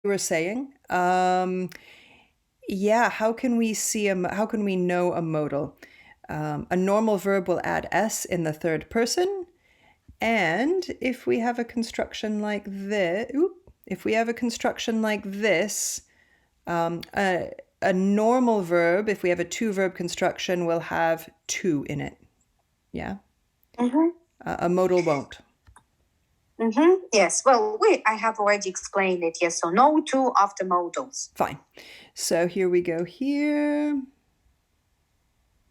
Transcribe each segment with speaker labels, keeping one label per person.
Speaker 1: were saying. Yeah, how can we know a modal? A normal verb will add s in the third person, and if we have a construction like this, a normal verb, if we have a two-verb construction, will have two in it. Yeah? A modal won't.
Speaker 2: Yes, well, I have already explained it, yes or no, to after modals.
Speaker 1: Fine. So here we go here.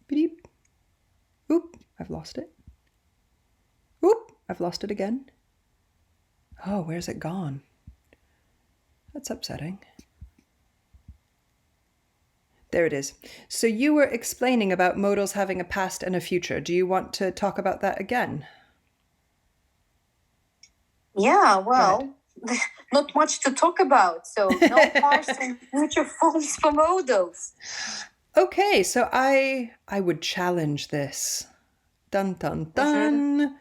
Speaker 1: Beep. Oop, I've lost it. Oop, I've lost it again. Oh, where's it gone? That's upsetting. There it is. So you were explaining about modals having a past and a future. Do you want to talk about that again?
Speaker 2: Yeah, well, not much to talk about. So no past and future forms for modals.
Speaker 1: Okay, so I would challenge this. Dun, dun, dun.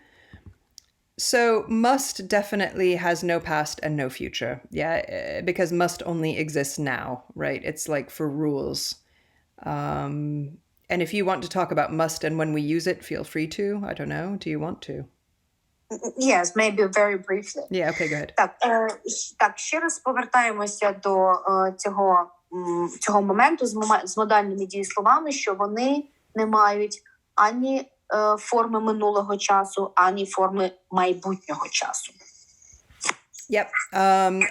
Speaker 1: So must definitely has no past and no future. Yeah, because must only exists now, right? It's like for rules. And if you want to talk about must and when we use it, feel free to. I don't know. Do you want to?
Speaker 2: Yes, maybe very briefly.
Speaker 1: Yeah, okay, go ahead.
Speaker 2: Так, ще раз повертаємося до цього моменту з модальними дієсловами, що вони не мають ані форми минулого часу, ані форми майбутнього часу.
Speaker 1: Yep.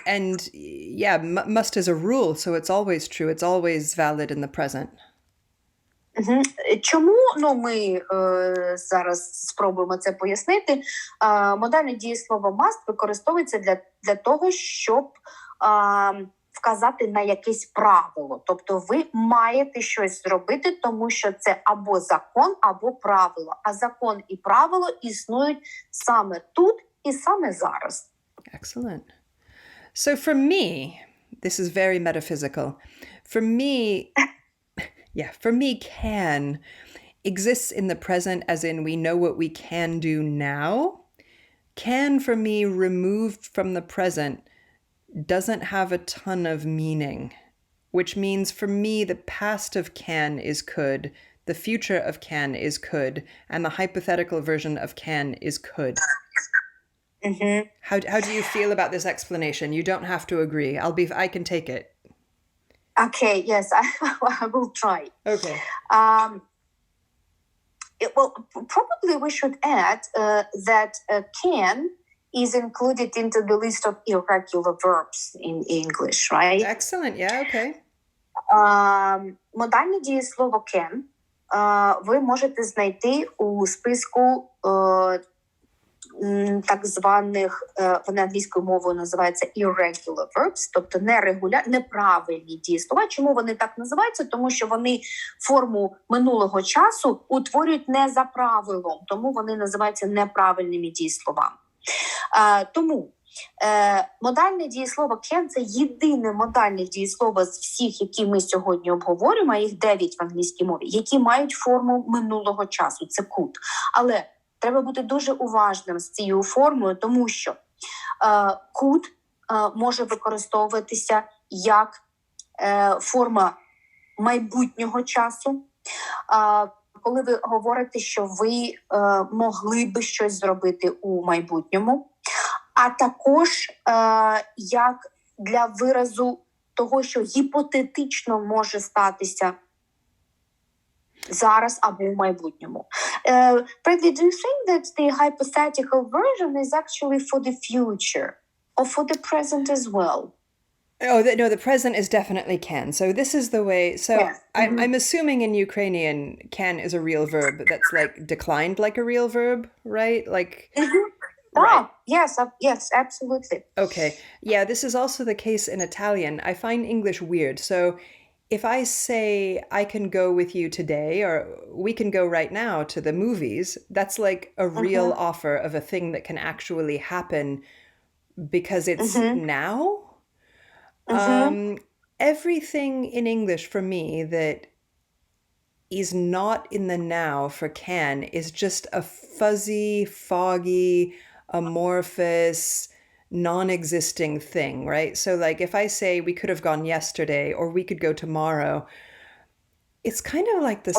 Speaker 1: And yeah, must is a rule, so it's always true. It's always valid in the present.
Speaker 2: Чому, ми зараз спробуємо це пояснити. Модальне дієслово must використовується для того, щоб вказати на якесь правило. Тобто ви маєте щось зробити, тому що це або закон, або правило. А закон і правило існують саме тут і саме зараз.
Speaker 1: Excellent. So for me, this is very metaphysical. For me, can exists in the present as in we know what we can do now. Can, for me, removed from the present, doesn't have a ton of meaning, which means for me the past of can is could, the future of can is could, and the hypothetical version of can is could. How do you feel about this explanation? You don't have to agree. I can take it.
Speaker 2: Okay, yes, I will try.
Speaker 1: Okay.
Speaker 2: Probably we should add that can is included into the list of irregular verbs in English, right?
Speaker 1: Excellent, yeah, okay.
Speaker 2: Модальне дієслово can ви можете знайти у списку так званих, вони англійською мовою називаються irregular verbs, тобто неправильні дієслова. Чому вони так називаються? Тому що вони форму минулого часу утворюють не за правилом, тому вони називаються неправильними дієсловами. Тому модальне дієслово can – це єдине модальне дієслово з всіх, які ми сьогодні обговорюємо, а їх 9 в англійській мові, які мають форму минулого часу, це could. Але треба бути дуже уважним з цією формою, тому що could може використовуватися як форма майбутнього часу, коли ви говорите, що ви могли би щось зробити у майбутньому, а також як для виразу того, що гіпотетично може статися зараз або в майбутньому. Bradley, do you think that the hypothetical version is actually for the future or for the present as well?
Speaker 1: Oh, no, the present is definitely can. So this is the way. So yes. I'm assuming in Ukrainian, can is a real verb that's like declined like a real verb, right? Like.
Speaker 2: Right. Yes, absolutely.
Speaker 1: Okay. Yeah, this is also the case in Italian. I find English weird. So if I say I can go with you today or we can go right now to the movies, that's like a real offer of a thing that can actually happen because it's now. Everything in English for me that is not in the now for can is just a fuzzy, foggy, amorphous, non-existing thing, right? So like if I say we could have gone yesterday or we could go tomorrow, it's kind of like this.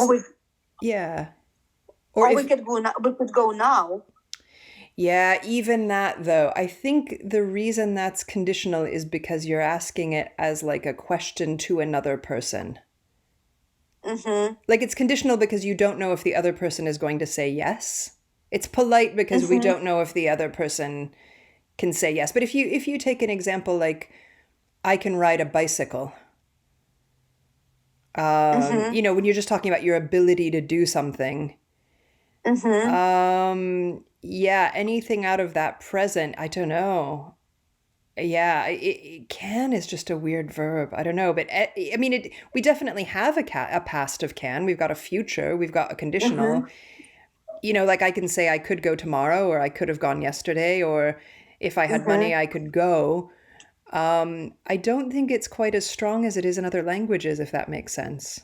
Speaker 1: Yeah.
Speaker 2: Or we could go now.
Speaker 1: Yeah, even that though. I think the reason that's conditional is because you're asking it as like a question to another person. Like it's conditional because you don't know if the other person is going to say yes. It's polite because we don't know if the other person can say yes. But if you take an example like I can ride a bicycle, you know, when you're just talking about your ability to do something, yeah, anything out of that present, I don't know. Yeah, can is just a weird verb. I don't know, but I mean, we definitely have a past of can. We've got a future. We've got a conditional. You know, like I can say I could go tomorrow, or I could have gone yesterday, or if I had money, I could go. I don't think it's quite as strong as it is in other languages, if that makes sense.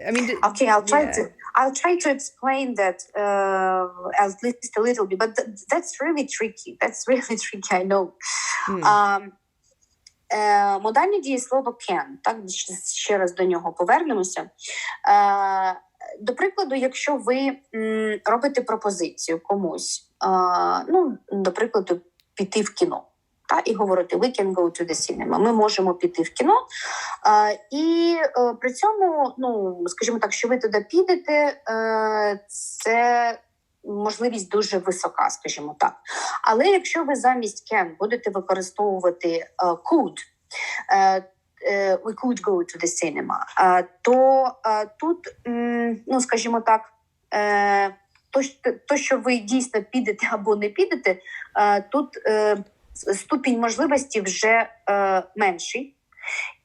Speaker 1: I mean,
Speaker 2: okay, I'll try to explain that at least a little bit, but that's really tricky. That's really tricky, I know. Модальне дієслово can, так, ще раз до нього повернемося. До прикладу, якщо ви робите пропозицію комусь, ну, до прикладу, піти в кіно, та, і говорити we can go to the cinema, ми можемо піти в кіно, і при цьому, ну, скажімо так, що ви туди підете, це можливість дуже висока, скажімо так. Але якщо ви замість can будете використовувати could, we could go to the cinema, то тут, ну, скажімо так, то, що ви дійсно підете або не підете, тут ступінь можливості вже менший.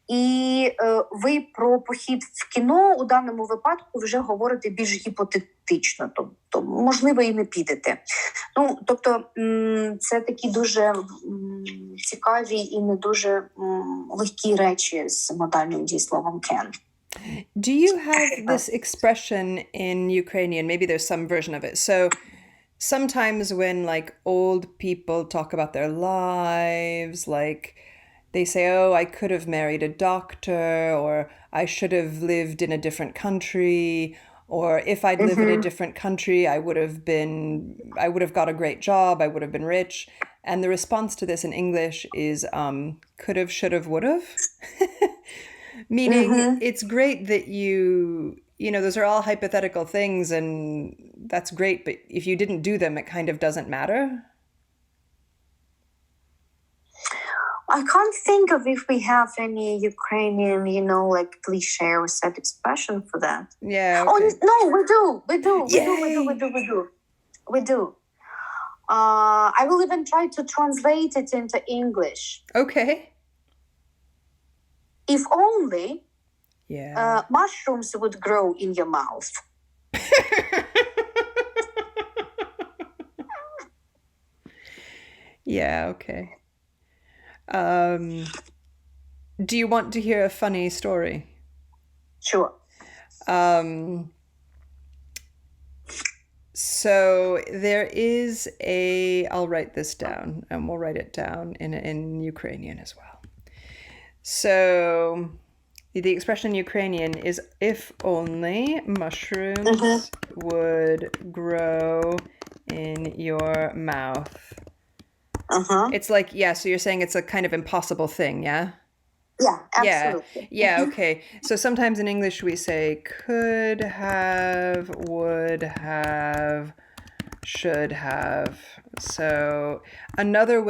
Speaker 2: І ви про похід в кіно у даному випадку вже говорите більш гіпотетично, тобто, можливо, і не підете. Ну, тобто, це такі дуже цікаві і не дуже легкі речі з модальним дієсловом can.
Speaker 1: Do you have this expression in Ukrainian? Maybe there's some version of it. So sometimes when like old people talk about their lives, like they say, oh, I could have married a doctor, or I should have lived in a different country, or if I'd lived in a different country, I would have got a great job, I would have been rich. And the response to this in English is could have, should have, would have. Meaning it's great that you know, those are all hypothetical things and that's great, but if you didn't do them, it kind of doesn't matter.
Speaker 2: I can't think of if we have any Ukrainian, you know, like cliche or set expression for that.
Speaker 1: Yeah. Okay.
Speaker 2: Oh, no, we do. I will even try to translate it into English.
Speaker 1: Okay.
Speaker 2: If only mushrooms would grow in your mouth.
Speaker 1: Yeah, okay. Do you want to hear a funny story?
Speaker 2: Sure.
Speaker 1: So there is I'll write this down and we'll write it down in Ukrainian as well. So the expression in Ukrainian is if only mushrooms would grow in your mouth. It's like, yeah, so you're saying it's a kind of impossible thing, yeah?
Speaker 2: Yeah, absolutely.
Speaker 1: Yeah, okay. So sometimes in English we say could have, would have, should have. So another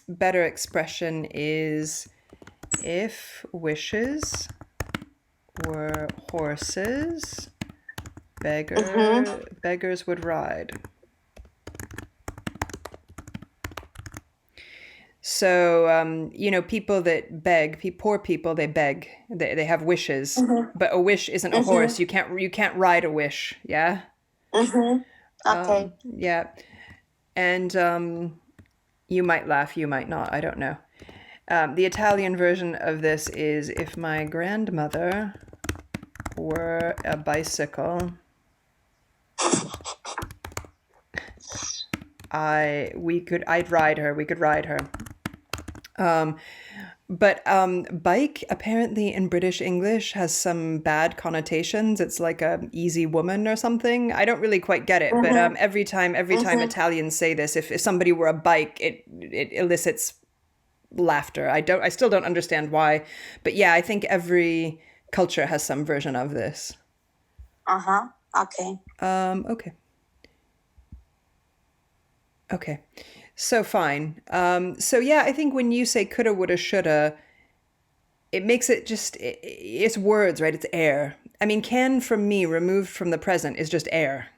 Speaker 1: better expression is if wishes were horses, beggars would ride. So, you know, people that beg, poor people, they beg, they have wishes, but a wish isn't a horse. You can't ride a wish. Yeah.
Speaker 2: Okay.
Speaker 1: Yeah. And, you might laugh, you might not. I don't know. The Italian version of this is if my grandmother were a bicycle, I'd ride her. We could ride her. But bike apparently in British English has some bad connotations. It's like a easy woman or something. I don't really quite get it, but every time Italians say this, if somebody were a bike, it elicits laughter. I still don't understand why, but yeah, I think every culture has some version of this.
Speaker 2: Okay.
Speaker 1: Okay. Okay. So fine. So yeah, I think when you say coulda, woulda, shoulda, it makes it just, it's words, right? It's air. I mean, can from me removed from the present is just air.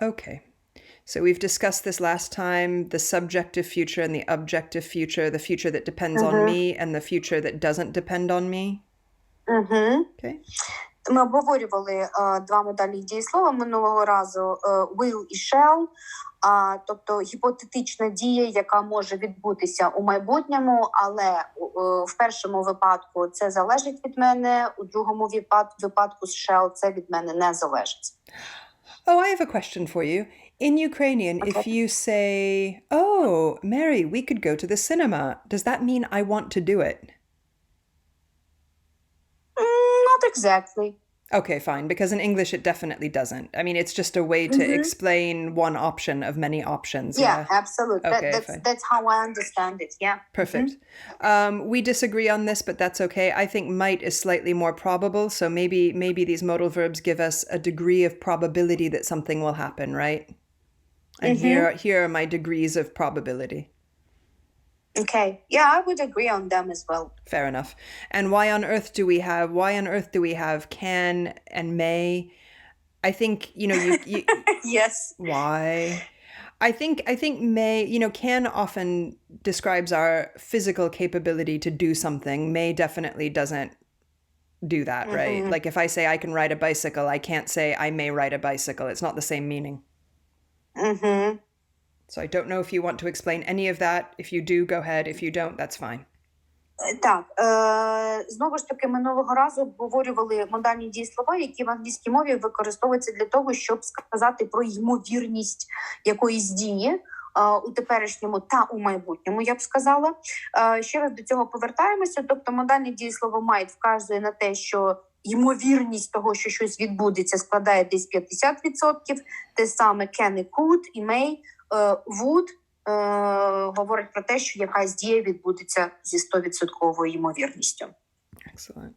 Speaker 1: Okay. So we've discussed this last time, the subjective future and the objective future, the future that depends on me and the future that doesn't depend on me. Okay.
Speaker 2: Ми обговорювали два модальні дієслова минулого разу will і shall, тобто гіпотетична дія, яка може відбутися у майбутньому, але в першому випадку це залежить від мене, у другому випадку з shall це від мене не залежить.
Speaker 1: Oh, I have a question for you. In Ukrainian, if you say, "Oh, Mary, we could go to the cinema," does that mean I want to do it?
Speaker 2: Not exactly.
Speaker 1: Okay, fine. Because in English, it definitely doesn't. I mean, it's just a way to explain one option of many options.
Speaker 2: Yeah, absolutely.
Speaker 1: Okay,
Speaker 2: that's how I understand it. Yeah.
Speaker 1: Perfect. We disagree on this, but that's okay. I think might is slightly more probable. So maybe these modal verbs give us a degree of probability that something will happen, right? And here are my degrees of probability.
Speaker 2: Okay. Yeah, I would agree on them as well.
Speaker 1: Fair enough. And why on earth do we have can and may? I think, you
Speaker 2: Yes.
Speaker 1: Why? I think may, can often describes our physical capability to do something. May definitely doesn't do that, right? Like if I say I can ride a bicycle, I can't say I may ride a bicycle. It's not the same meaning. So I don't know if you want to explain any of that. If you do, go ahead. If you don't, that's fine.
Speaker 2: Так, знову ж таки, минулого разу обговорювали модальні дієслова, які в англійській мові використовуються для того, щоб сказати про ймовірність якоїсь дії у теперішньому та у майбутньому, я б сказала. Ще раз до цього повертаємося. Тобто модальне дієслово might вказує на те, що ймовірність того, що щось відбудеться, складає десь 50%. Те саме can і could, і may, would говорить про те, що якась дія відбудеться зі 100% ймовірністю.
Speaker 1: Excellent.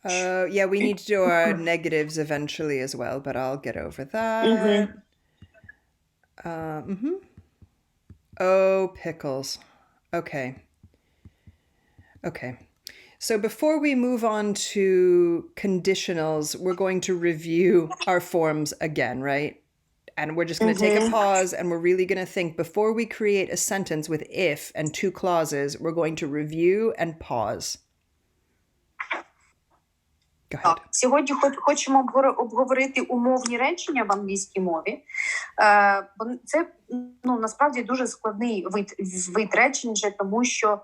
Speaker 1: Yeah, we need to do our negatives eventually as well, but I'll get over that. Oh, pickles. Okay. So before we move on to conditionals, we're going to review our forms again, right? And we're just going to take a pause and we're really going to think before we create a sentence with if and two clauses, we're going to review and pause. Go ahead.
Speaker 2: Сьогодні хочемо обговорити умовні речення в англійській мові. Це насправді дуже складний вид речень, тому що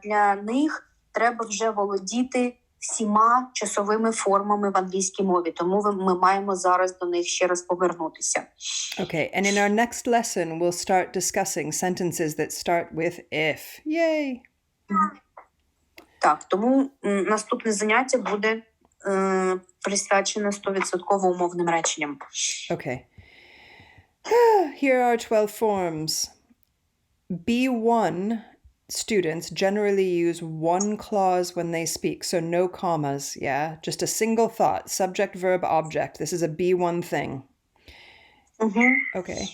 Speaker 2: для них треба вже володіти всіма часовими формами в англійській мові. Тому ми маємо зараз до них ще раз повернутися.
Speaker 1: Okay, and in our next lesson we'll start discussing sentences that start with if. Yay!
Speaker 2: Так, тому наступне заняття буде присвячене 100% умовним реченням.
Speaker 1: Okay. Here are 12 forms. B1 students generally use one clause when they speak, so no commas, yeah? Just a single thought, subject, verb, object. This is a B1 thing. Okay.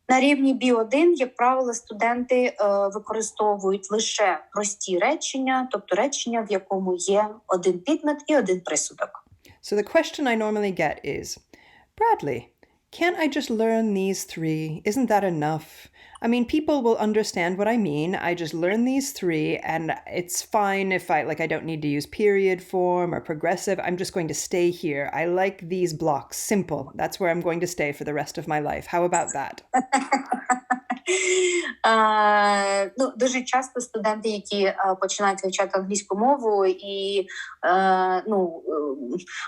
Speaker 2: На рівні B1, як правило, студенти використовують лише прості речення, тобто речення, в якому є один підмет і один присудок.
Speaker 1: So the question I normally get is, Bradley, can't I just learn these three? Isn't that enough? I mean, people will understand what I mean. I just learn these three and it's fine if I don't need to use period form or progressive. I'm just going to stay here. I like these blocks. Simple. That's where I'm going to stay for the rest of my life. How about that?
Speaker 2: Дуже часто студенти, які починають вивчати англійську мову, і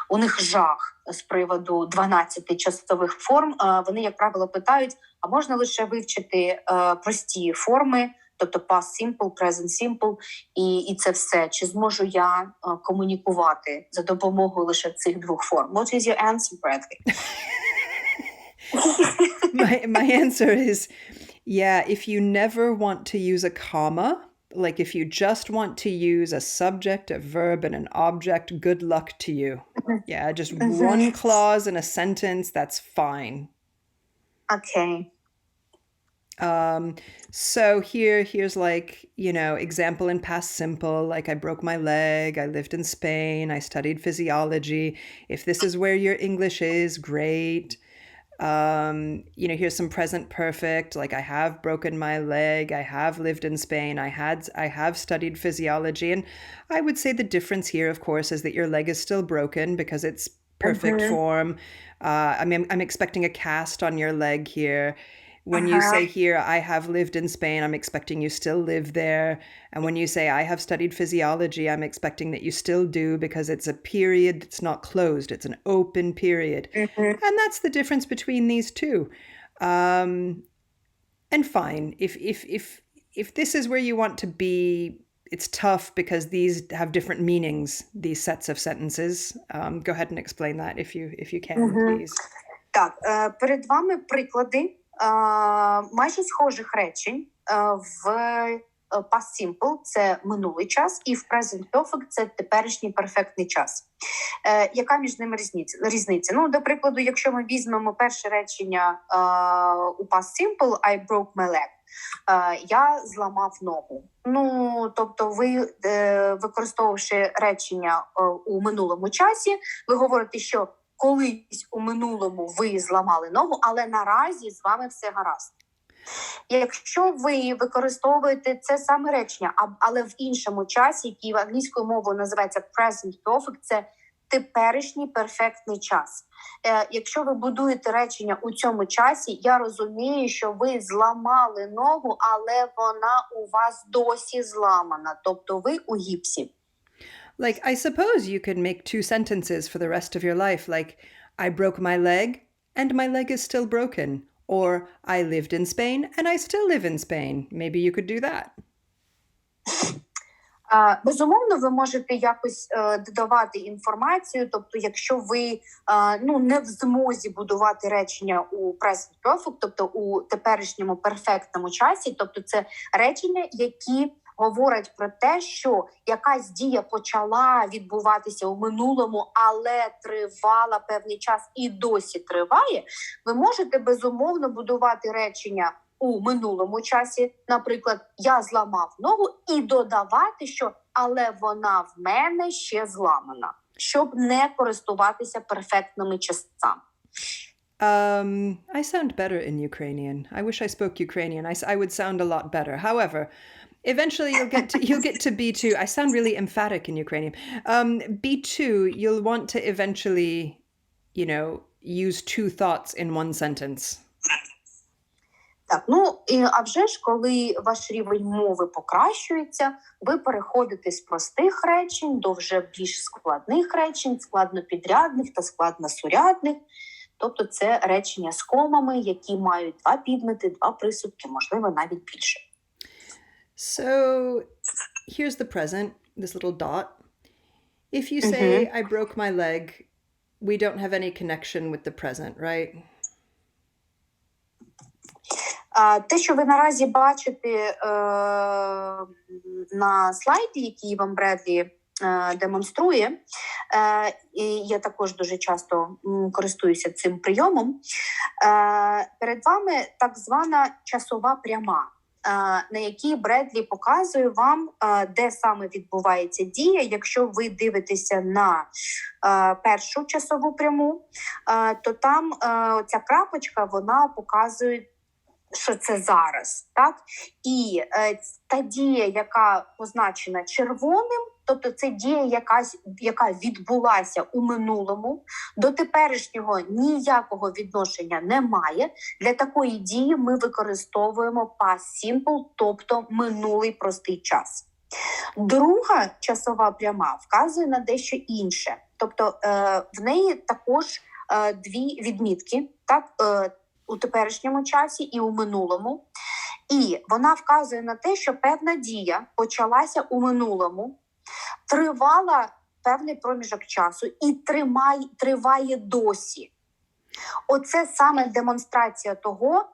Speaker 2: у них жах з приводу 12 часових форм, вони, як правило, питають, а можна лише вивчити прості форми, тобто past simple, present simple, і це все. Чи зможу я комунікувати за допомогою лише цих двох форм? What is your answer, Bradley?
Speaker 1: My answer is, yeah, if you never want to use a comma, like if you just want to use a subject, a verb, and an object, good luck to you. Yeah, just one clause in a sentence, that's fine.
Speaker 2: Okay.
Speaker 1: So here's like, example in past simple, like I broke my leg, I lived in Spain, I studied physiology. If this is where your English is, great. Here's some present perfect, like I have broken my leg, I have lived in Spain, I have studied physiology. And I would say the difference here, of course, is that your leg is still broken because it's perfect form. I'm expecting a cast on your leg here. When you say here, I have lived in Spain, I'm expecting you still live there. And when you say, I have studied physiology, I'm expecting that you still do because it's a period that's not closed. It's an open period. And that's the difference between these two. And fine, if this is where you want to be, it's tough because these have different meanings, these sets of sentences. Go ahead and explain that if you can, please.
Speaker 2: Так, перед вами приклади майже схожих речень в past simple – це минулий час, і в present perfect – це теперішній перфектний час. Яка між ними різниця? До прикладу, якщо ми візьмемо перше речення у past simple – I broke my leg. Я зламав ногу. Тобто ви, використовувавши речення у минулому часі, ви говорите, що колись у минулому ви зламали ногу, але наразі з вами все гаразд. Якщо ви використовуєте це саме речення, але в іншому часі, який англійською мовою називається present perfect, це теперішній перфектний час. Якщо ви будуєте речення у цьому часі, я розумію, що ви зламали ногу, але вона у вас досі зламана, тобто ви у гіпсі.
Speaker 1: Like, I suppose you could make two sentences for the rest of your life, like, I broke my leg, and my leg is still broken. Or, I lived in Spain, and I still live in Spain. Maybe you could do that.
Speaker 2: Безумовно, ви можете якось додавати інформацію, тобто якщо ви не в змозі будувати речення у present perfect, тобто у теперішньому перфектному часі, тобто це речення, які говорять про те, що якась дія почала відбуватися у минулому, але тривала певний час і досі триває, ви можете безумовно будувати речення у минулому часі, наприклад, я зламав ногу, і додавати, що але вона в мене ще зламана, щоб не користуватися перфектними часами.
Speaker 1: I sound better in Ukrainian. I wish I spoke Ukrainian. I would sound a lot better. However, eventually you'll get to B2. I sound really emphatic in Ukrainian. B2, you'll want to eventually, use two thoughts in one sentence.
Speaker 2: Так, а вже ж, коли ваш рівень мови покращується, ви переходите з простих речень до вже більш складних речень, складнопідрядних та складносурядних. Тобто це речення з комами, які мають два підмети, два присудки, можливо, навіть більше.
Speaker 1: So, here's the present, this little dot. If you say, I broke my leg, we don't have any connection with the present, right?
Speaker 2: Те, що ви наразі бачите на слайді, який вам Бредлі демонструє, і я також дуже часто користуюся цим прийомом, перед вами так звана часова пряма, на якій Бредлі показує вам, де саме відбувається дія. Якщо ви дивитеся на першу часову пряму, то там ця крапочка, вона показує, що це зараз, так? І та дія, яка позначена червоним, тобто це дія, яка відбулася у минулому, до теперішнього ніякого відношення немає. Для такої дії ми використовуємо past simple, тобто минулий простий час. Друга часова пряма вказує на дещо інше. Тобто в неї також дві відмітки, так, у теперішньому часі і у минулому. І вона вказує на те, що певна дія почалася у минулому, тривала певний проміжок часу і триває досі. Оце саме демонстрація того,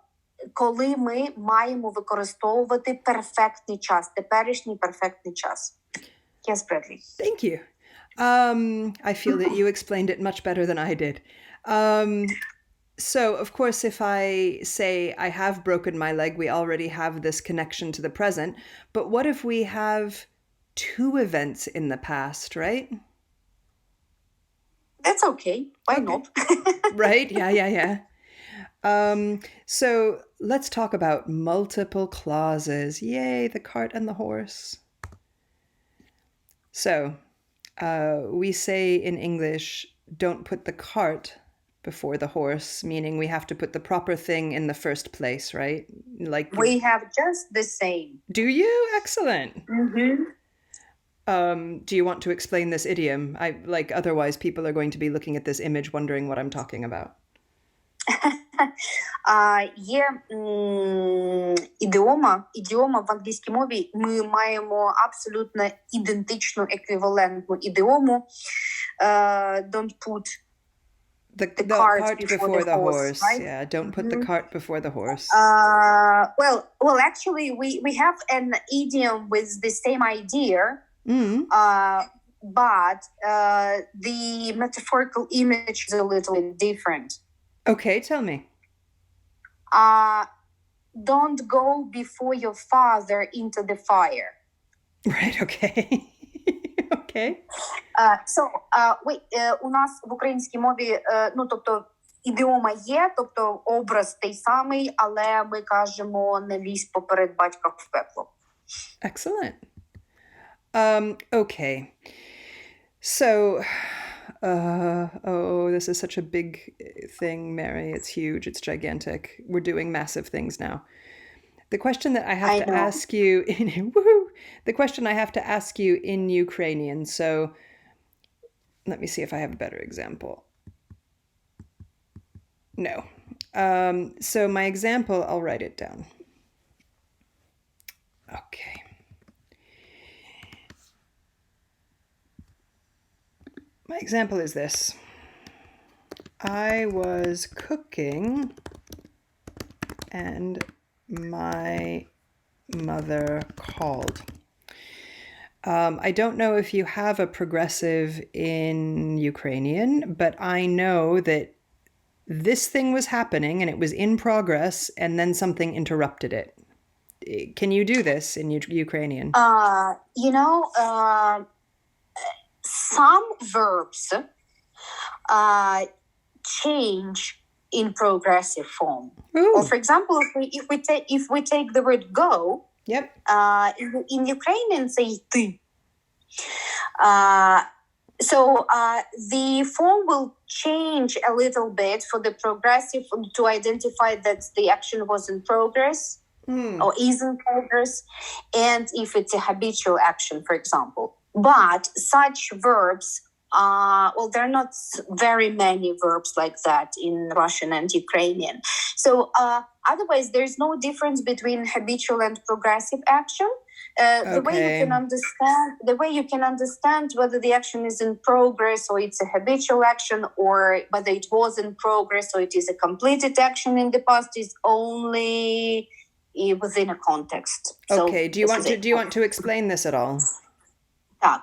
Speaker 2: коли ми маємо використовувати перфектний час, теперішній перфектний час. Yes, Bradley.
Speaker 1: Thank you. I feel that you explained it much better than I did. So, of course, if I say I have broken my leg, we already have this connection to the present. But what if we have two events in the past, right?
Speaker 2: That's okay. Why not?
Speaker 1: Right? Yeah. So let's talk about multiple clauses. Yay, the cart and the horse. So we say in English, don't put the cart before the horse, meaning we have to put the proper thing in the first place, right? Like
Speaker 2: We have just the same.
Speaker 1: Do you? Excellent.
Speaker 2: Mm-hmm.
Speaker 1: Do you want to explain this idiom? Otherwise people are going to be looking at this image wondering what I'm talking about.
Speaker 2: Є ідіома в англійській мові. Ми маємо абсолютно ідентичну еквівалентну ідіому. Don't put
Speaker 1: the cart before the horse. Right? Yeah, don't put the cart before the horse.
Speaker 2: Well, actually, we have an idiom with the same idea, but the metaphorical image is a little bit different.
Speaker 1: Okay, tell me.
Speaker 2: Don't go before your father into the fire.
Speaker 1: Right, okay. Okay.
Speaker 2: У нас в українській мові, тобто, ідіома є, тобто образ той самий, але ми кажемо не лізь поперед батька в пекло.
Speaker 1: Excellent. Okay. So, this is such a big thing, Mary. It's huge. It's gigantic. We're doing massive things now. The question that I have to ask you in Ukrainian. So let me see if I have a better example. No. So my example, I'll write it down. Okay. My example is this. I was cooking and my mother called. I don't know if you have a progressive in Ukrainian, but I know that this thing was happening and it was in progress and then something interrupted it. Can you do this in Ukrainian?
Speaker 2: Some verbs change in progressive form.
Speaker 1: Ooh.
Speaker 2: Or for example, if we take the word go,
Speaker 1: Yep.
Speaker 2: In Ukrainian say ty. So the form will change a little bit for the progressive to identify that the action was in progress or is in progress, and if it's a habitual action, for example. But such verbs, there are not very many verbs like that in Russian and Ukrainian. So otherwise, there's no difference between habitual and progressive action. The way you can understand whether the action is in progress or it's a habitual action, or whether it was in progress or it is a completed action in the past, is only within a context.
Speaker 1: Okay. Do you want to explain this at all?
Speaker 2: Так.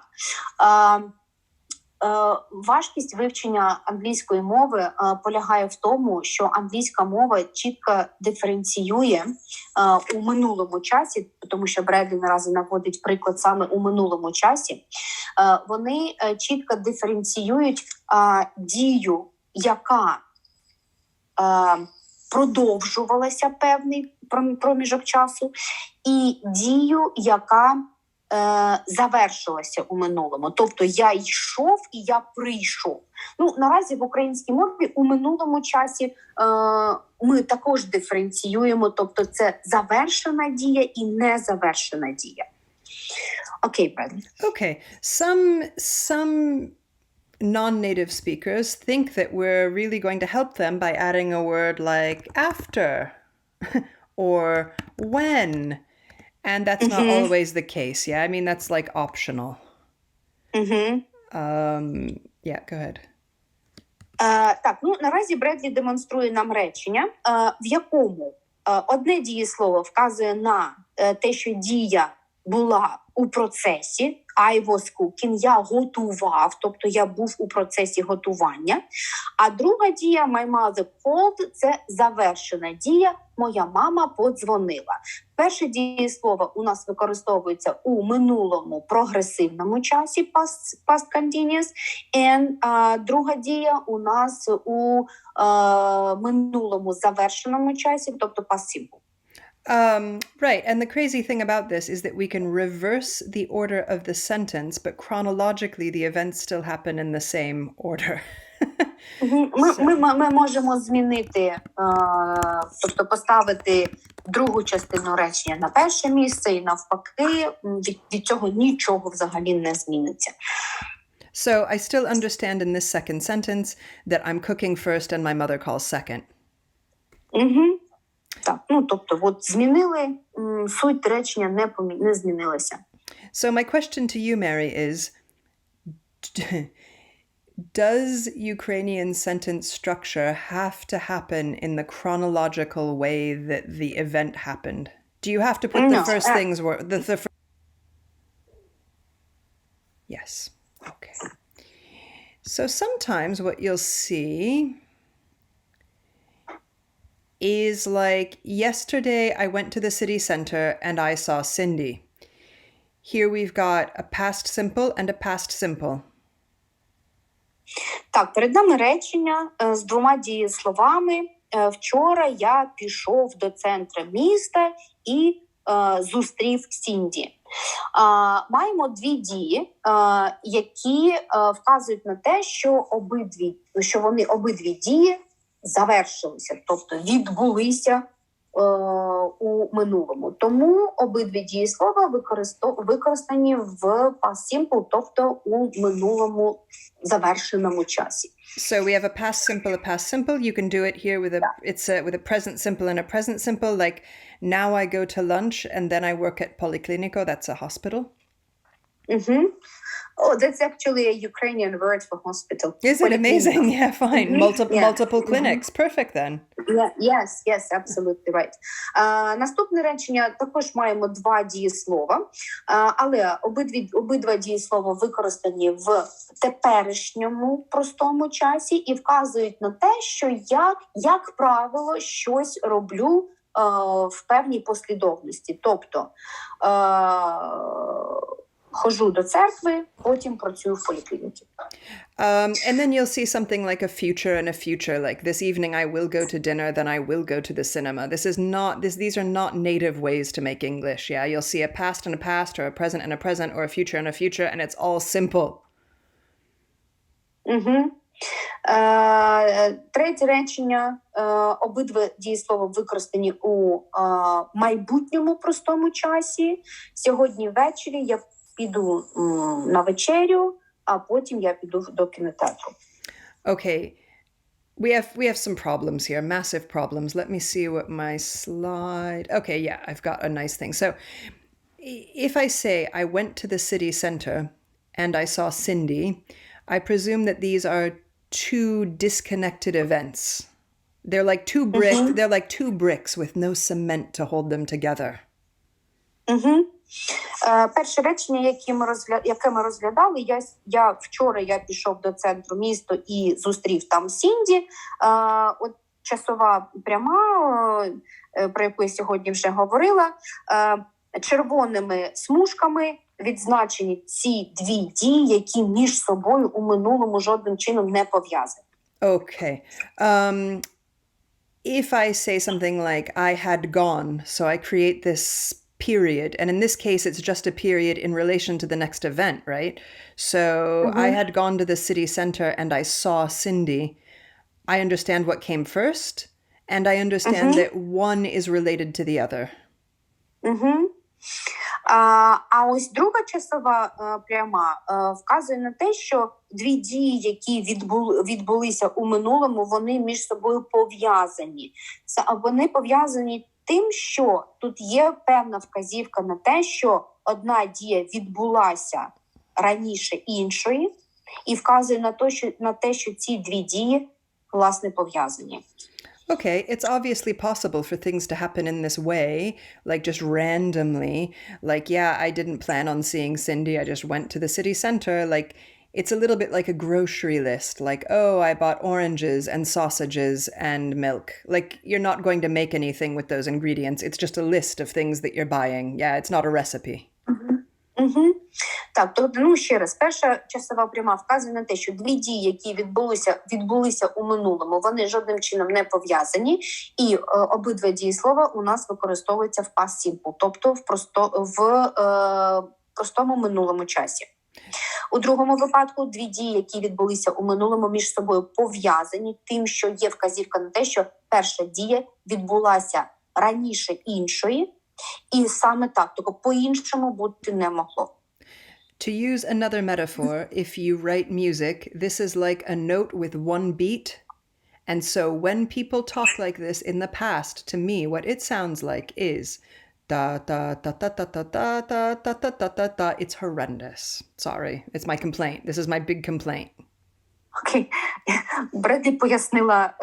Speaker 2: Важкість вивчення англійської мови полягає в тому, що англійська мова чітко диференціює у минулому часі, тому що Бредлі наразі наводить приклад саме у минулому часі. Вони чітко диференціюють дію, яка продовжувалася певний проміжок часу, і дію, яка завершилася у минулому. Тобто я йшов і я прийшов. Ну, наразі в українській мові у минулому часі ми також диференціюємо, тобто це завершена дія і незавершена дія. Окей, Бредлі.
Speaker 1: Okay. Some non-native speakers think that we're really going to help them by adding a word like after or when. And that's not always the case. Yeah, I mean, that's like optional. Yeah, go ahead.
Speaker 2: Так, ну наразі Бредлі демонструє нам речення, в якому одне дієслово вказує на те, що дія була у процесі. I was cooking, я готував, тобто я був у процесі готування. А друга дія, my mother called, це завершена дія, моя мама подзвонила. Перше дієслово у нас використовується у минулому прогресивному часі, past continuous, and друга дія у нас у минулому завершеному часі, тобто past simple.
Speaker 1: Right. And the crazy thing about this is that we can reverse the order of the sentence, but chronologically the events still happen in the same order.
Speaker 2: Ми можемо змінити, тобто поставити другу частину речення на перше місце і навпаки, від цього нічого взагалі не зміниться.
Speaker 1: So I still understand in this second sentence that I'm cooking first and my mother calls second.
Speaker 2: Так, ну, тобто, от змінили, суть речення не змінилася.
Speaker 1: So my question to you, Mary, is does Ukrainian sentence structure have to happen in the chronological way that the event happened? Do you have to put the first things were Yes. Okay. So sometimes what you'll see is like, yesterday I went to the city center and I saw Cindy. Here we've got a past simple and a past simple.
Speaker 2: Так, перед нами речення з двома дієсловами. Вчора я пішов до центру міста і зустрів Сінді. Маємо дві дії, які вказують на те, що вони обидві дії завершилися, тобто відбулися у минулому. Тому обидві дієслова використані в past simple, тобто у минулому завершеному часі.
Speaker 1: So we have a past simple. You can do it here with a present simple and a present simple, like now I go to lunch and then I work at Policlinico, that's a hospital.
Speaker 2: Oh, that's actually a Ukrainian word for hospital.
Speaker 1: Is it amazing? Yeah, fine. Multiple clinics. Perfect then.
Speaker 2: Yes, absolutely right. Наступне речення також маємо два дієслова, але обидва дієслова використані в теперішньому простому часі і вказують на те, що я, як правило, щось роблю в певній послідовності. Тобто хожу до церкви, потім працюю в поліклініці.
Speaker 1: And then you'll see something like a future and a future, like this evening I will go to dinner, then I will go to the cinema. These are not native ways to make English. Yeah, you'll see a past and a past, or a present and a present, or a future and a future, and it's all simple.
Speaker 2: Третє речення. Обидва дієслова використані у майбутньому простому часі. Сьогодні ввечері я піду на вечерю, а потім я піду до кінотеатру.
Speaker 1: Okay. We have some problems here, massive problems. Let me see what my slide... Okay, yeah, I've got a nice thing. So if I say I went to the city center and I saw Cindy, I presume that these are two disconnected events. They're like two bricks. They're like two bricks with no cement to hold them together.
Speaker 2: Перше речення, яке ми розглядали, вчора я пішов до центру міста і зустрів там Сінді. От часова пряма, про яку я сьогодні вже говорила, червоними смужками відзначені ці дві дії, які між собою у минулому жодним чином не пов'язані.
Speaker 1: Okay. If I say something like I had gone, so I create this period. And in this case, it's just a period in relation to the next event, right? So I had gone to the city center and I saw Cindy. I understand what came first, and I understand that one is related to the other.
Speaker 2: А ось друга часова пряма вказує на те, що дві дії, які відбулися у минулому, вони між собою пов'язані. Вони пов'язані тим, що тут є певна вказівка на те, що одна дія відбулася раніше іншої, і вказує на те, що ці дві дії, власне, пов'язані.
Speaker 1: Okay, it's obviously possible for things to happen in this way, like just randomly. Like, yeah, I didn't plan on seeing Cindy. I just went to the city center. Like, it's a little bit like a grocery list. Like, oh, I bought oranges and sausages and milk. Like, you're not going to make anything with those ingredients. It's just a list of things that you're buying. Yeah, it's not a recipe.
Speaker 2: Так, то, ще раз, перша часова пряма вказує на те, що дві дії, які відбулися у минулому, вони жодним чином не пов'язані, і обидва дієслова у нас використовуються в past simple, тобто в простому минулому часі. У другому випадку дві дії, які відбулися у минулому, між собою пов'язані тим, що є вказівка на те, що перша дія відбулася раніше іншої, і саме так, тобто по-іншому бути не могло.
Speaker 1: To use another metaphor, if you write music, this is like a note with one beat. And so when people talk like this in the past, to me, what it sounds like is da da da da da da da da da da da da da. It's horrendous. Sorry, it's my complaint. This is my big complaint.
Speaker 2: Окей. Бредлі пояснила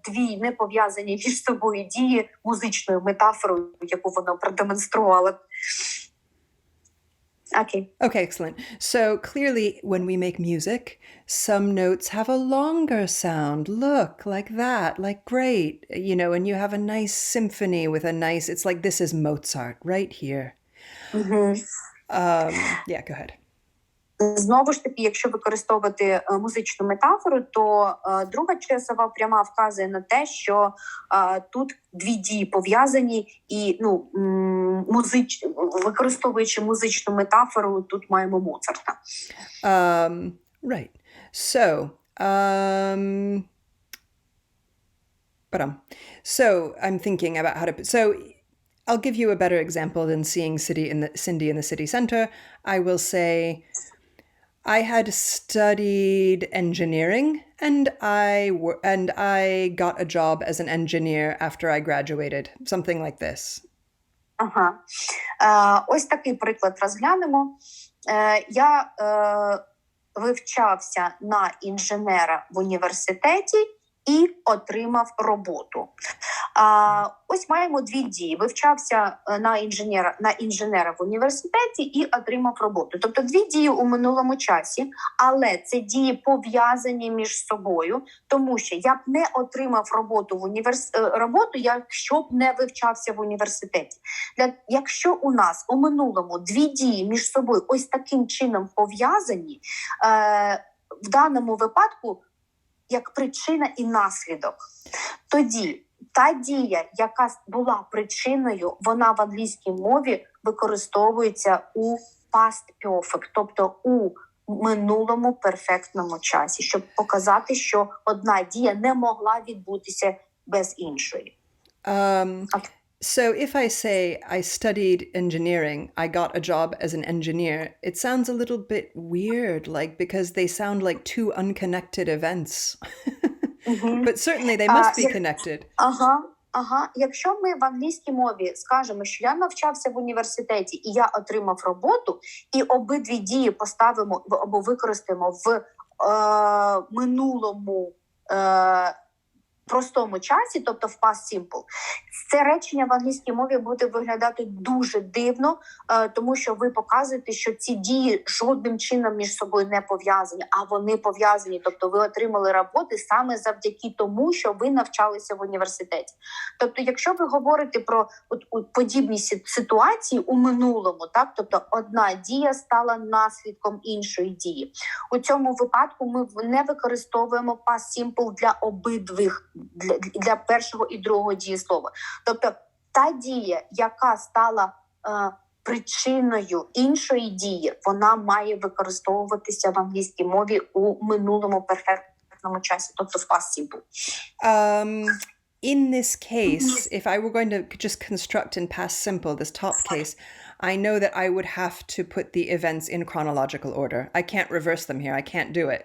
Speaker 2: дві непов'язані між собою дії музичною метафорою, яку вона продемонструвала.
Speaker 1: Okay, excellent. So clearly when we make music, some notes have a longer sound. Look, like that, like great. You know, and you have a nice symphony with a nice, it's like this is Mozart right here. Yeah, go ahead.
Speaker 2: Знову ж таки, якщо використовувати музичну метафору, то друга часова пряма вказує на те, що тут дві дії пов'язані, і використовуючи музичну метафору, тут маємо Моцарта.
Speaker 1: Right. So, so I'm thinking about how to... So I'll give you a better example than seeing Cindy in the city center. I will say... I had studied engineering, and I got a job as an engineer after I graduated. Something like this.
Speaker 2: Ось такий приклад розглянемо. Я вивчався на інженера в університеті і отримав роботу. Ось маємо дві дії. Вивчався на інженера в університеті і отримав роботу. Тобто дві дії у минулому часі, але це дії пов'язані між собою, тому що я б не отримав роботу якщо б не вивчався в університеті. Якщо у нас у минулому дві дії між собою ось таким чином пов'язані, в даному випадку як причина і наслідок, тоді та дія, яка була причиною, вона в англійській мові використовується у past perfect, тобто у минулому перфектному часі, щоб показати, що одна дія не могла відбутися без іншої.
Speaker 1: So if I say I studied engineering, I got a job as an engineer, it sounds a little bit weird, like because they sound like two unconnected events. But certainly they must be connected.
Speaker 2: Якщо ми в англійській мові скажемо, що я навчався в університеті і я отримав роботу, і обидві дії поставимо або використаємо в минулому простому часі, тобто в past simple, це речення в англійській мові буде виглядати дуже дивно, тому що ви показуєте, що ці дії жодним чином між собою не пов'язані, а вони пов'язані, тобто ви отримали роботи саме завдяки тому, що ви навчалися в університеті. Тобто, якщо ви говорите про подібні ситуації у минулому, так, тобто одна дія стала наслідком іншої дії. У цьому випадку ми не використовуємо past simple для обидвих, для першого і другого дієслова. Тобто та дія, яка стала причиною іншої дії, вона має використовуватися в англійській мові у минулому перфектному часі, тобто в past simple.
Speaker 1: In this case, if I were going to just construct in past simple, this top case, I know that I would have to put the events in chronological order. I can't reverse them here. I can't do it.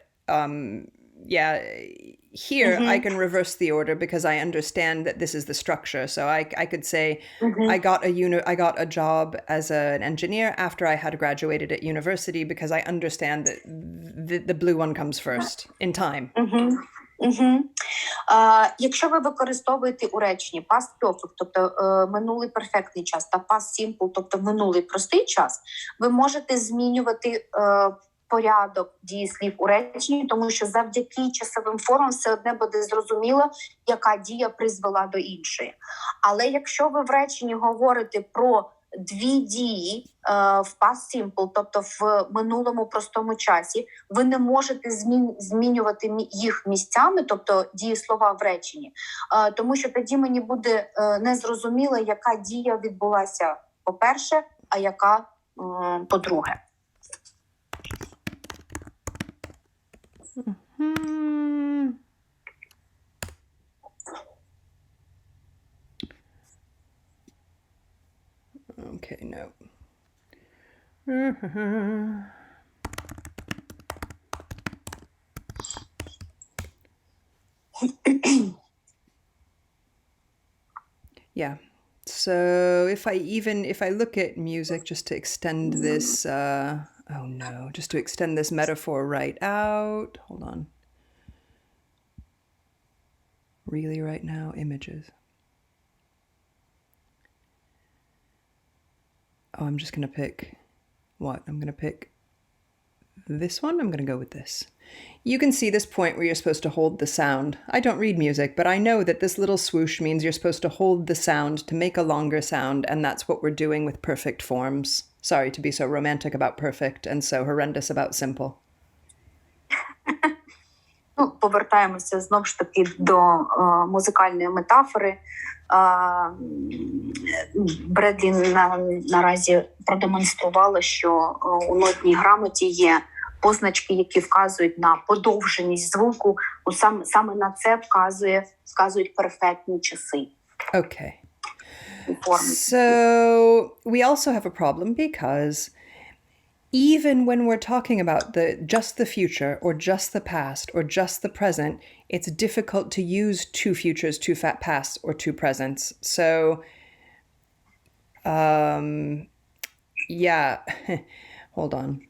Speaker 1: Here I can reverse the order because I understand that this is the structure. So I could say I got a job as an engineer after I had graduated at university because I understand that the blue one comes first in time.
Speaker 2: Якщо ви використовуєте у реченні past perfect, тобто минулий перфектний час, та past simple, тобто минулий простий час, ви можете змінювати порядок дієслів у реченні, тому що завдяки часовим формам все одне буде зрозуміло, яка дія призвела до іншої. Але якщо ви в реченні говорите про дві дії в past simple, тобто в минулому простому часі, ви не можете змінювати їх місцями, тобто дієслова в реченні, тому що тоді мені буде незрозуміло, яка дія відбулася по-перше, а яка по-друге.
Speaker 1: Okay, no. Yeah. So if I look at music just to extend this, just to extend this metaphor right out. Hold on. Really right now, images. Oh, I'm just going to pick what? I'm going to pick this one. I'm going to go with this. You can see this point where you're supposed to hold the sound. I don't read music, but I know that this little swoosh means you're supposed to hold the sound to make a longer sound, and that's what we're doing with perfect forms. Sorry to be so romantic about perfect and so horrendous about simple.
Speaker 2: Повертаємося знову ж таки до музикальної метафори. Бредлі наразі продемонструвала, що у нотній грамоті є позначки, які вказують на подовженість звуку. Саме на це вказують перфектні часи.
Speaker 1: Okay. So we also have a problem because even when we're talking about just the future or just the past or just the present, it's difficult to use two futures, two pasts, or two presents. So, hold on.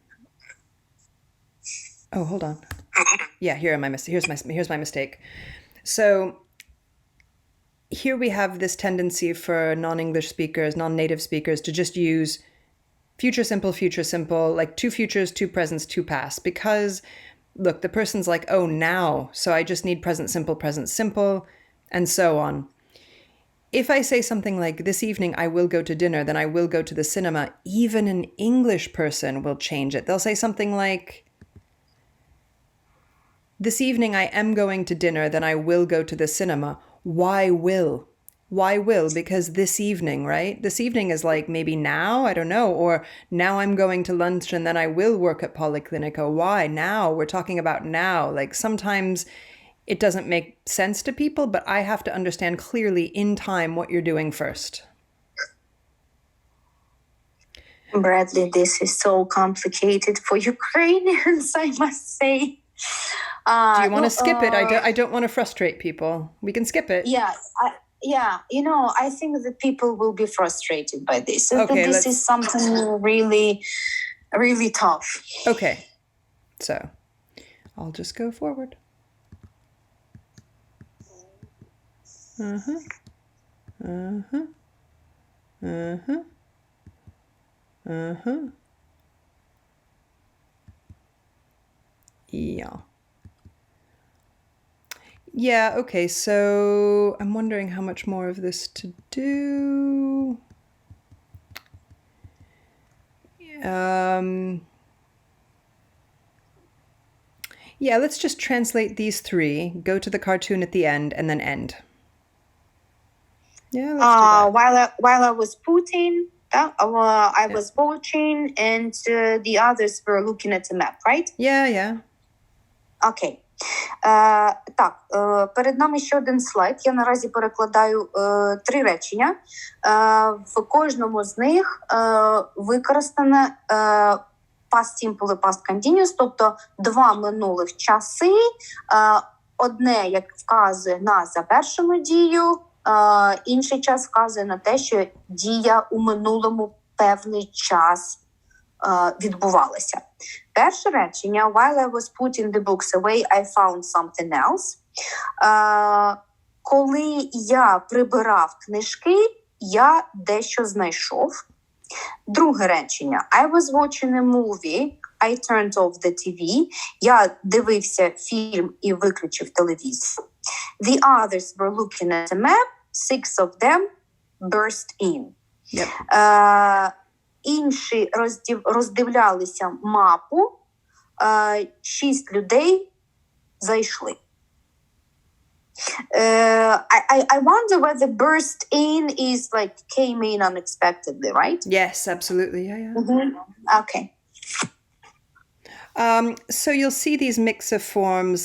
Speaker 1: Oh, hold on. Yeah, here's my mistake. So, here we have this tendency for non-English speakers, non-native speakers to just use future simple, like two futures, two presents, two past. Because, look, the person's like, oh, now, so I just need present simple, and so on. If I say something like, this evening I will go to dinner, then I will go to the cinema, even an English person will change it. They'll say something like, this evening I am going to dinner, then I will go to the cinema. Why will? Why will? Because this evening, right? This evening is like maybe now, I don't know, or now I'm going to lunch and then I will work at Polyclinica. Why now? We're talking about now. Like sometimes it doesn't make sense to people, but I have to understand clearly in time what you're doing first.
Speaker 2: Bradley, this is so complicated for Ukrainians, I must say.
Speaker 1: Do you want to skip it? I don't want to frustrate people. We can skip it.
Speaker 2: Yeah, I think that people will be frustrated by this.
Speaker 1: Okay,
Speaker 2: this is something really, really tough.
Speaker 1: Okay, so I'll just go forward. Yeah. Yeah, okay, so I'm wondering how much more of this to do. Yeah, let's just translate these three, go to the cartoon at the end, and then end. Yeah, let's do that.
Speaker 2: While I was putting Так? I was watching and the others were looking at the map, right?
Speaker 1: Yeah.
Speaker 2: Окей. Так, перед нами ще один слайд. Я наразі перекладаю 3 речення. В кожному з них використане past simple і past continuous, тобто 2 минулих часи. Одне, як вказує на завершену дію, інший час вказує на те, що дія у минулому певний час відбувалася. Перше речення «While I was putting the books away, I found something else». Коли я прибирав книжки, я дещо знайшов. Друге речення «I was watching a movie, I turned off the TV». Я дивився фільм і виключив телевізор. The others were looking at a map. 6 of them burst in.
Speaker 1: Yep.
Speaker 2: Інші роздивлялися мапу, 6 людей зайшли. I wonder whether burst in is like came in unexpectedly, right?
Speaker 1: Yes, absolutely. Yeah.
Speaker 2: Okay.
Speaker 1: So you'll see these mix of forms.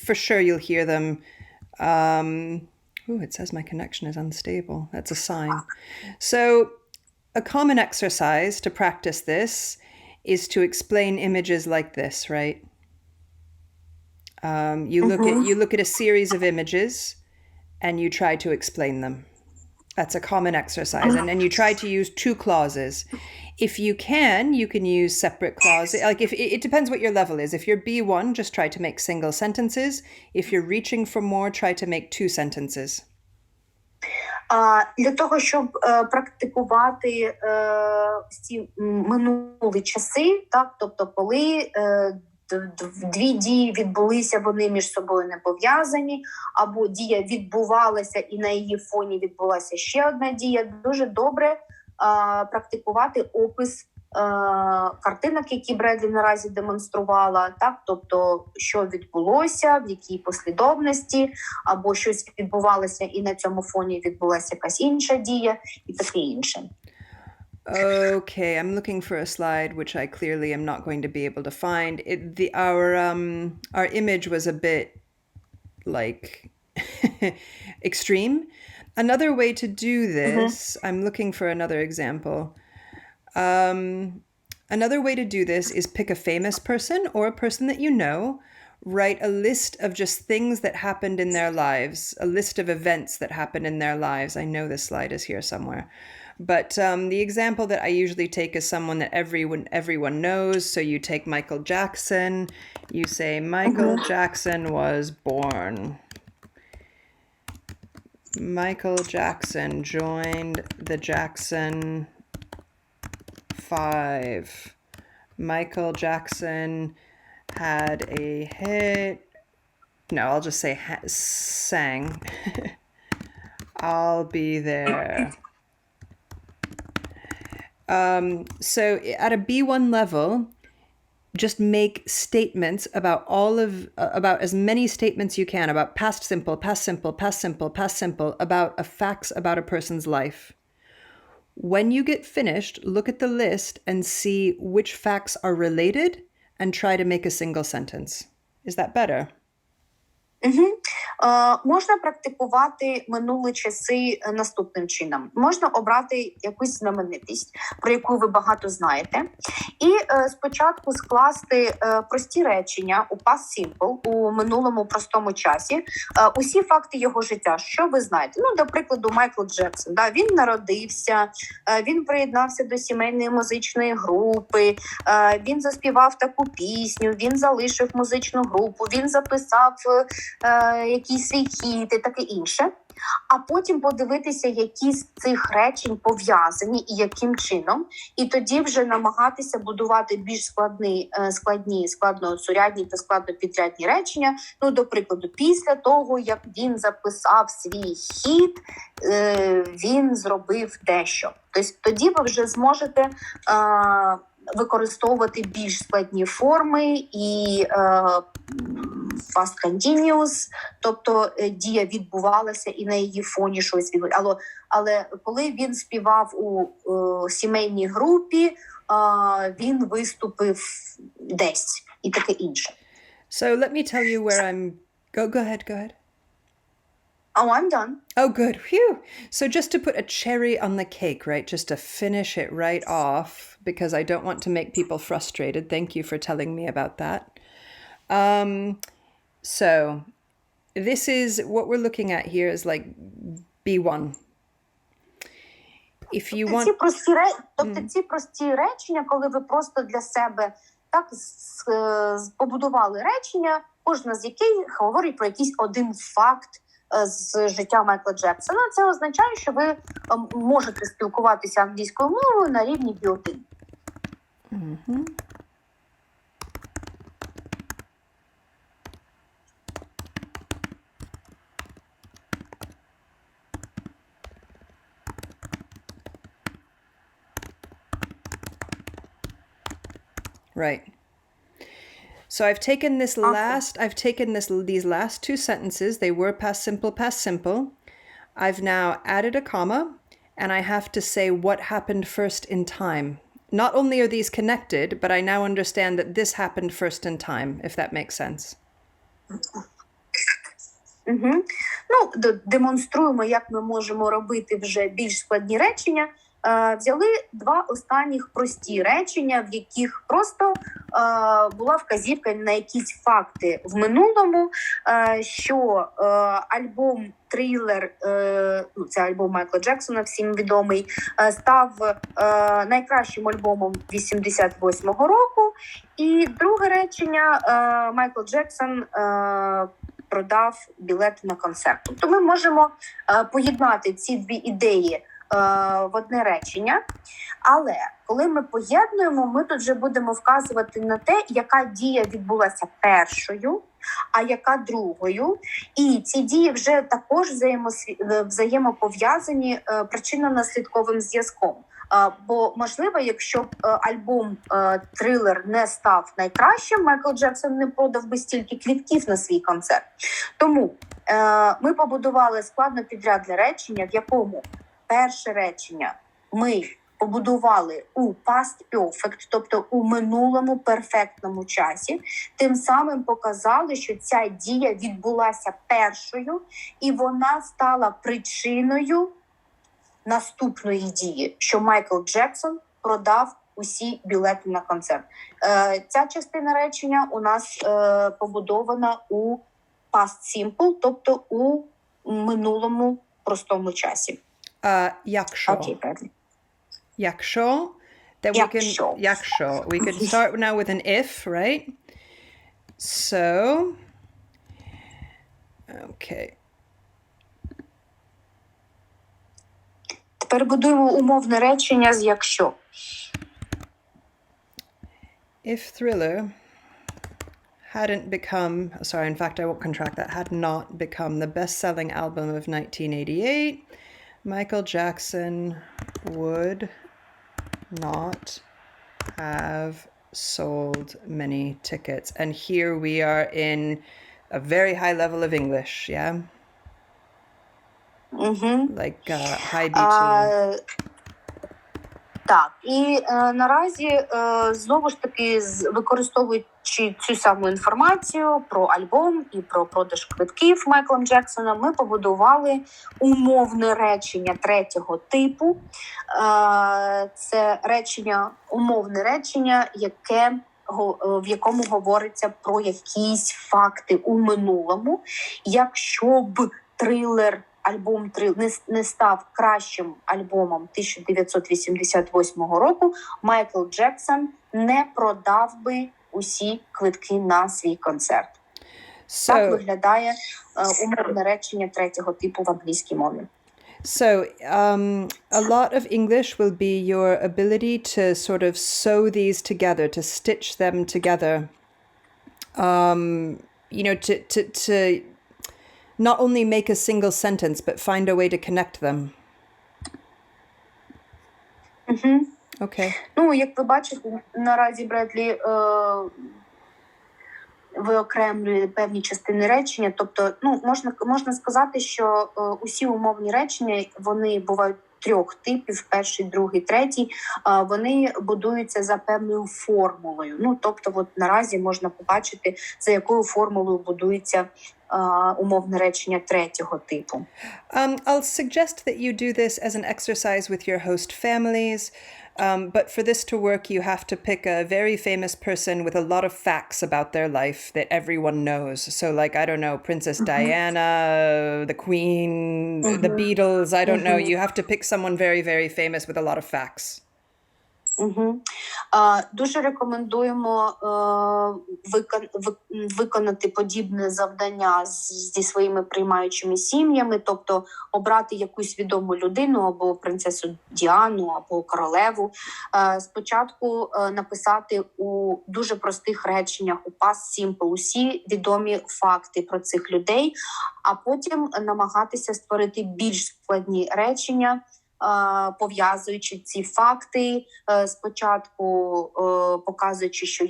Speaker 1: For sure, you'll hear them. It says my connection is unstable. That's a sign. So a common exercise to practice this is to explain images like this, right? You look at a series of images and you try to explain them. That's a common exercise. And then you try to use 2 clauses. If you can use separate clauses. Like if it depends what your level is. If you're B1, just try to make single sentences. If you're reaching for more, try to make 2 sentences.
Speaker 2: Для того, щоб практикувати ці минулі часи, так, тобто коли 2 дії відбулися, вони між собою не пов'язані, або дія відбувалася і на її фоні відбулася ще одна дія, дуже добре практикувати опис картинок, які Бредлі наразі демонструвала, так, тобто що відбулося, в якій послідовності, або щось відбувалося і на цьому фоні відбулася якась інша дія, і таке інше.
Speaker 1: Okay, I'm looking for a slide which I clearly am not going to be able to find. Our image was a bit like extreme. Another way to do this, I'm looking for another example. Another way to do this is pick a famous person or a person that you know, write a list of just things that happened in their lives, a list of events that happened in their lives. I know this slide is here somewhere. But the example that I usually take is someone that everyone knows. So you take Michael Jackson. You say, Michael Jackson was born. Michael Jackson joined the Jackson 5. Michael Jackson had a hit. No, I'll just say sang. I'll be there. So at a B1 level, just make statements about about as many statements you can about past simple, past simple, past simple, past simple, about facts about a person's life. When you get finished, look at the list and see which facts are related and try to make a single sentence. Is that better?
Speaker 2: Можна практикувати минулі часи наступним чином. Можна обрати якусь знаменитість, про яку ви багато знаєте, і спочатку скласти прості речення у past simple, у минулому простому часі, усі факти його життя, що ви знаєте. Ну, до прикладу, Майкл Джексон, да, він народився, він приєднався до сімейної музичної групи, він заспівав таку пісню, він залишив музичну групу, він записав якісь свій хіт і таке інше, а потім подивитися, які з цих речень пов'язані і яким чином, і тоді вже намагатися будувати більш складні, складносурядні та складнопідрядні речення. Ну, до прикладу, після того, як він записав свій хіт, він зробив дещо. Тобто тоді ви вже зможете використовувати більш складні форми і past continuous, тобто дія відбувалася і на її фоні щось відбувалося. Але коли він співав у сімейній групі, він виступив десь і таке інше.
Speaker 1: So let me tell you where I'm... Go ahead.
Speaker 2: Oh, I'm done.
Speaker 1: Oh, good. Phew. So just to put a cherry on the cake, right? Just to finish it right off, because I don't want to make people frustrated. Thank you for telling me about that. So this is what we're looking at here is like B1. If you want...
Speaker 2: Ці прості речення, коли ви просто для себе так побудували речення, кожна з яких говорить про якийсь один факт з життя Майкла Джексона. Це означає, що ви можете спілкуватися англійською мовою на рівні B1.
Speaker 1: Mm-hmm. Right. So I've taken these last two sentences. They were past simple. I've now added a comma, and I have to say what happened first in time. Not only are these connected, but I now understand that this happened first in time, if that makes sense.
Speaker 2: Угу. Ну, демонструємо, як ми можемо робити вже більш складні речення. Взяли два останніх прості речення, в яких просто була вказівка на якісь факти в минулому, що альбом «Трилер», це альбом Майкла Джексона, всім відомий, став найкращим альбомом 88-го року. І друге речення, Майкл Джексон продав білети на концерт. Тобто ми можемо поєднати ці дві ідеї в одне речення, але коли ми поєднуємо, ми тут вже будемо вказувати на те, яка дія відбулася першою, а яка другою. І ці дії вже також взаємопов'язані причинно-наслідковим зв'язком. Бо, можливо, якщо б альбом «Трилер» не став найкращим, Майкл Джексон не продав би стільки квитків на свій концерт. Тому ми побудували складнопідрядне речення, в якому перше речення ми побудували у past perfect, тобто у минулому перфектному часі. Тим самим показали, що ця дія відбулася першою, і вона стала причиною наступної дії, що Майкл Джексон продав усі білети на концерт. Ця частина речення у нас побудована у past simple, тобто у минулому простому часі.
Speaker 1: Якщо.
Speaker 2: Okay, правильно.
Speaker 1: Якщо, then we can start now with an if, right? So, okay.
Speaker 2: Тепер будуємо умовне речення з якщо.
Speaker 1: If Thriller hadn't become, sorry, in fact, I won't contract that, had not become the best-selling album of 1988, Michael Jackson would not have sold many tickets. And here we are in a very high level of English, yeah?
Speaker 2: Mm-hmm.
Speaker 1: Like high B2.
Speaker 2: Так, і наразі, знову ж таки, використовуючи цю саму інформацію про альбом і про продаж квитків Майклом Джексоном, ми побудували умовне речення третього типу. Це умовне речення, в якому говориться про якісь факти у минулому. Якщо б альбом «Трилер» не став кращим альбомом 1988 року, Майкл Джексон не продав би усі квитки на свій концерт. Так виглядає умовне речення третього типу в англійській мові.
Speaker 1: So, a lot of English will be your ability to sort of sew these together, to stitch them together. To not only make a single sentence, but find a way to connect them.
Speaker 2: Mm-hmm.
Speaker 1: Okay.
Speaker 2: Ну, як ви бачите, наразі, Бредлі, виокремлює певні частини речення. Тобто, можна сказати, що усі умовні речення, вони бувають трьох типів: перший, другий, третій. Вони будуються за певною формулою. Тобто, от наразі можна побачити, за якою формулою будується умовне речення третього типу.
Speaker 1: I'll suggest that you do this as an exercise with your host families. But for this to work, you have to pick a very famous person with a lot of facts about their life that everyone knows. So, like, I don't know, Princess Diana, the Queen, the Beatles, I don't know. You have to pick someone very, very famous with a lot of facts.
Speaker 2: Дуже рекомендуємо виконати подібне завдання зі своїми приймаючими сім'ями, тобто обрати якусь відому людину, або принцесу Діану, або королеву. Спочатку написати у дуже простих реченнях, у past simple, усі відомі факти про цих людей, а потім намагатися створити більш складні речення, пов'язуючи ці факти, спочатку показуючи, що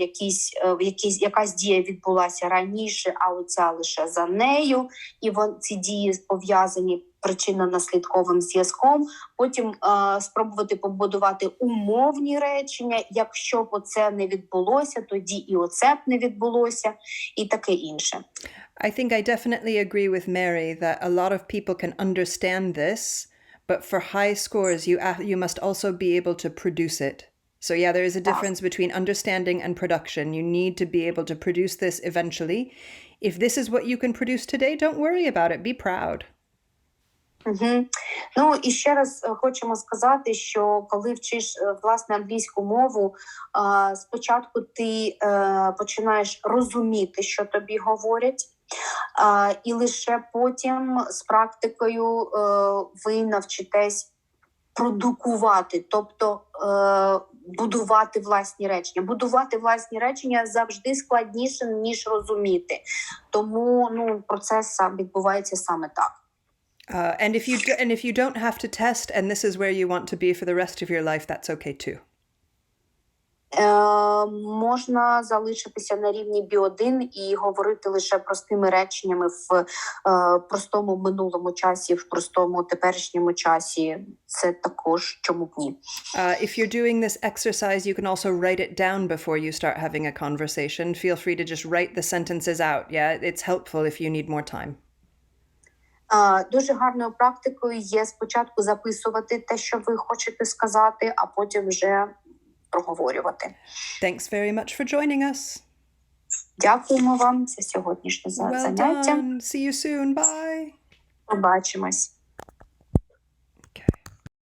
Speaker 2: якась дія відбулася раніше, а оця лише за нею, і ці дії пов'язані причинно-наслідковим зв'язком. Потім спробувати побудувати умовні речення. Якщо б оце не відбулося, тоді і оце б не відбулося, і таке інше.
Speaker 1: I think I definitely agree with Mary that a lot of people can understand this, but for high scores, you must also be able to produce it. So yeah, there is a difference between understanding and production. You need to be able to produce this eventually. If this is what you can produce today, don't worry about it. Be proud.
Speaker 2: І ще раз хочемо сказати, що коли вчиш, власне, англійську мову, спочатку ти починаєш розуміти, що тобі говорять, і лише потім з практикою ви навчитесь продукувати, тобто будувати власні речення. Будувати власні речення завжди складніше, ніж розуміти. Тому процес відбувається саме так.
Speaker 1: And if you don't have to test, and this is where you want to be for the rest of your life, that's okay too.
Speaker 2: Можна залишитися на рівні B1 і говорити лише простими реченнями в простому минулому часі, в простому теперішньому часі. Це також чому б ні.
Speaker 1: If you're doing this exercise, you can also write it down before you start having a conversation. Feel free to just write the sentences out. Yeah, it's helpful if you need more time.
Speaker 2: Дуже гарною практикою є спочатку записувати те, що ви хочете сказати, а потім вже проговорювати.
Speaker 1: Thanks very much for joining us.
Speaker 2: Дякуємо вам за сьогоднішнє заняття.
Speaker 1: Well done. See you soon. Bye.
Speaker 2: Побачимось.